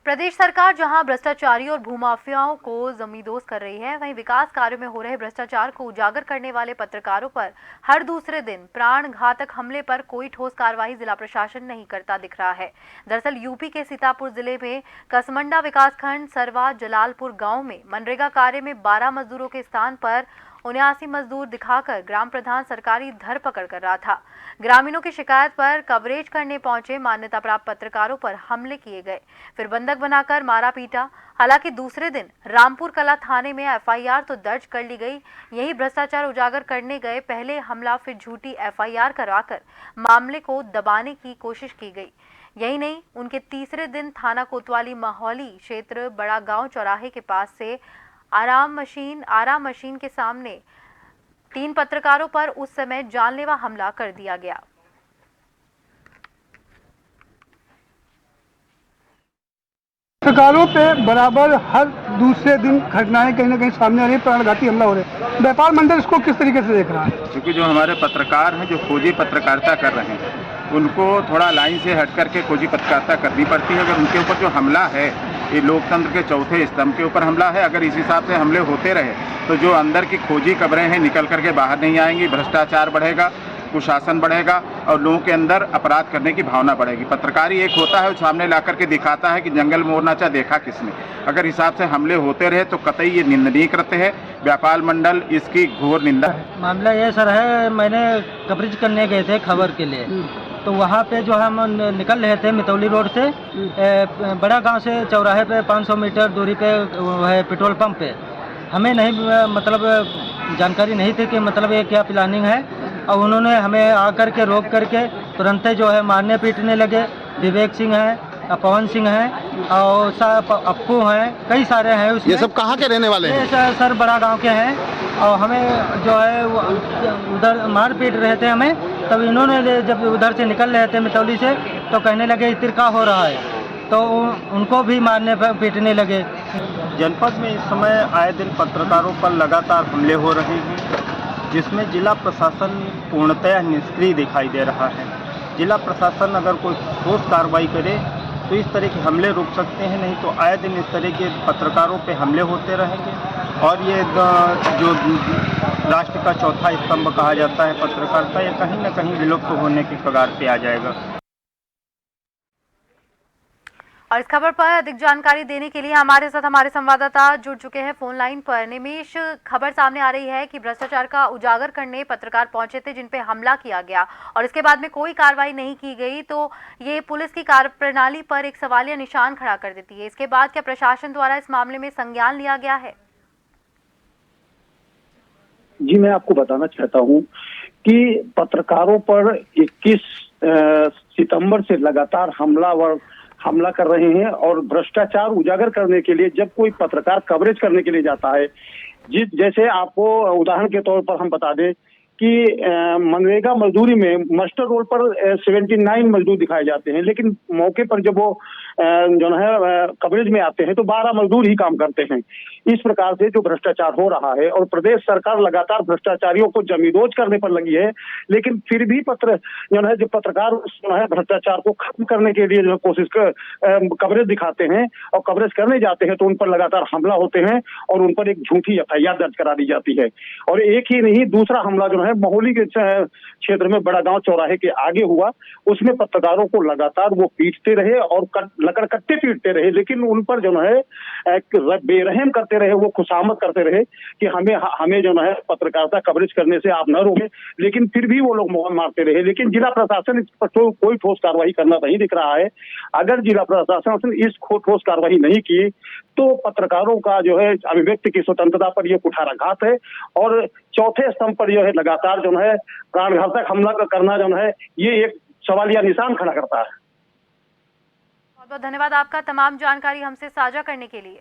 प्रदेश सरकार जहां भ्रष्टाचारी और भूमाफियाओं को जमींदोज कर रही है, वहीं विकास कार्यों में हो रहे भ्रष्टाचार को उजागर करने वाले पत्रकारों पर हर दूसरे दिन प्राण घातक हमले पर कोई ठोस कार्रवाई जिला प्रशासन नहीं करता दिख रहा है। दरअसल यूपी के सीतापुर जिले में कसमंडा विकासखंड सरवा जलालपुर गांव में मनरेगा कार्य में 12 मजदूरों के स्थान पर 79 मजदूर दिखाकर ग्राम प्रधान सरकारी धरपकड़ कर रहा था। ग्रामीणों की शिकायत पर कवरेज करने पहुंचे मान्यता प्राप्त पत्रकारों पर हमले किए गए, फिर बंधक बनाकर मारा पीटा। हालांकि दूसरे दिन रामपुर कला थाने में एफआईआर तो दर्ज कर ली गई। यही भ्रष्टाचार उजागर करने गए पहले हमला, फिर झूठी एफआईआर करवाकर मामले को दबाने की कोशिश की गई। यही नहीं, उनके तीसरे दिन थाना कोतवाली माहौली क्षेत्र बड़ा गांव चौराहे के पास से आराम मशीन के सामने 3 पत्रकारों पर उस समय जानलेवा हमला कर दिया गया। पत्रकारों पे बराबर हर दूसरे दिन घटनाएं कहीं ना कहीं सामने आ रही है, प्राणघाती हमला हो रहा है। व्यापार मंडल इसको किस तरीके से देख रहा है? क्योंकि जो हमारे पत्रकार हैं, जो खोजी पत्रकारिता कर रहे हैं, उनको थोड़ा लाइन से हट करके खोजी पत्रकारिता करनी पड़ती है। अगर उनके ऊपर जो हमला है, ये लोकतंत्र के चौथे स्तंभ के ऊपर हमला है। अगर इस हिसाब से हमले होते रहे तो जो अंदर की खोजी खबरें हैं निकल करके बाहर नहीं आएंगी, भ्रष्टाचार बढ़ेगा, कुशासन बढ़ेगा और लोगों के अंदर अपराध करने की भावना बढ़ेगी। पत्रकारी एक होता है, सामने ला करके दिखाता है कि जंगल में मोरनाचा देखा किसने। अगर हिसाब से हमले होते रहे तो कतई ये निंदनीय कृत्य है। व्यापार मंडल इसकी घोर निंदा है। मामला ये सर है, मैंने कवरेज करने गए थे खबर के लिए, तो वहाँ पे जो हम निकल रहे थे मितौली रोड से बड़ा गांव से चौराहे पे 500 मीटर दूरी पे है पेट्रोल पंप पे। हमें नहीं मतलब जानकारी नहीं थी कि मतलब ये क्या प्लानिंग है, और उन्होंने हमें आकर के रोक करके तुरंत जो है मारने पीटने लगे। विवेक सिंह है, पवन सिंह है और अप्पू हैं, कई सारे हैं उसमें। ये सब कहाँ के रहने वाले हैं? सर बड़ा गांव के हैं, और हमें जो है उधर मार पीट रहे थे हमें। तब इन्होंने जब उधर से निकल रहे थे मितौली से तो कहने लगे इतर का हो रहा है, तो उनको भी मारने पीटने लगे। जनपद में इस समय आए दिन पत्रकारों पर लगातार हमले हो रहे हैं, जिसमें जिला प्रशासन पूर्णतः निष्क्रिय दिखाई दे रहा है। जिला प्रशासन अगर कोई ठोस कार्रवाई करे तो इस तरह के हमले रुक सकते हैं, नहीं तो आए दिन इस तरह के पत्रकारों पे हमले होते रहेंगे। और ये जो राष्ट्र का चौथा स्तंभ कहा जाता है पत्रकारिता, ये कहीं न कहीं विलुप्त होने की कगार पे आ जाएगा। और इस खबर पर अधिक जानकारी देने के लिए हमारे साथ हमारे संवाददाता जुड़ चुके हैं फोन लाइन पर। निमेश, खबर सामने आ रही है कि भ्रष्टाचार का उजागर करने पत्रकार पहुंचे थे जिन पे हमला किया गया और इसके बाद में कोई कार्रवाई नहीं की गई, तो ये पुलिस की कार्यप्रणाली पर एक सवालिया निशान खड़ा कर देती है। इसके बाद क्या प्रशासन द्वारा इस मामले में संज्ञान लिया गया है? जी, मैं आपको बताना चाहता हूँ कि पत्रकारों पर 21 सितंबर से लगातार हमला कर रहे हैं, और भ्रष्टाचार उजागर करने के लिए जब कोई पत्रकार कवरेज करने के लिए जाता है, जैसे आपको उदाहरण के तौर पर हम बता दें कि मनरेगा मजदूरी में मास्टर रोल पर 79 मजदूर दिखाए जाते हैं, लेकिन मौके पर जब वो जो है कवरेज में आते हैं तो 12 मजदूर ही काम करते हैं। इस प्रकार से जो भ्रष्टाचार हो रहा है, और प्रदेश सरकार लगातार भ्रष्टाचारियों को जमींदोज करने पर लगी है, लेकिन फिर भी जो पत्रकार भ्रष्टाचार को खत्म करने के लिए जो कोशिश कवरेज दिखाते हैं और कवरेज करने जाते हैं तो उन पर लगातार हमला होते हैं और उन पर एक झूठी एफआईआर दर्ज करा दी जाती है। और एक ही नहीं, दूसरा हमला जो है माहौली के क्षेत्र में बड़ा गांव चौराहे के आगे हुआ, उसमें पत्रकारों को लगातार वो पीटते रहे और लकड़ कट्टे पीटते रहे, लेकिन उन पर जो है बेरहम करते रहे, वो खुशामद करते रहे कि हमें जो है पत्रकारिता कवरेज करने से आप न रोके, लेकिन फिर भी वो लोग मुहर मारते रहे। लेकिन जिला प्रशासन इस पर कोई ठोस कार्रवाई करना नहीं दिख रहा है। अगर जिला प्रशासन इस ठोस कार्रवाई नहीं की तो पत्रकारों का जो है अभिव्यक्ति की स्वतंत्रता पर यह कुठाराघात है, और चौथे स्तंभ पर जो है लगातार जो है प्राणघातक हमला करना जो है ये एक सवालिया निशान खड़ा करता है। बहुत बहुत धन्यवाद आपका तमाम जानकारी हमसे साझा करने के लिए।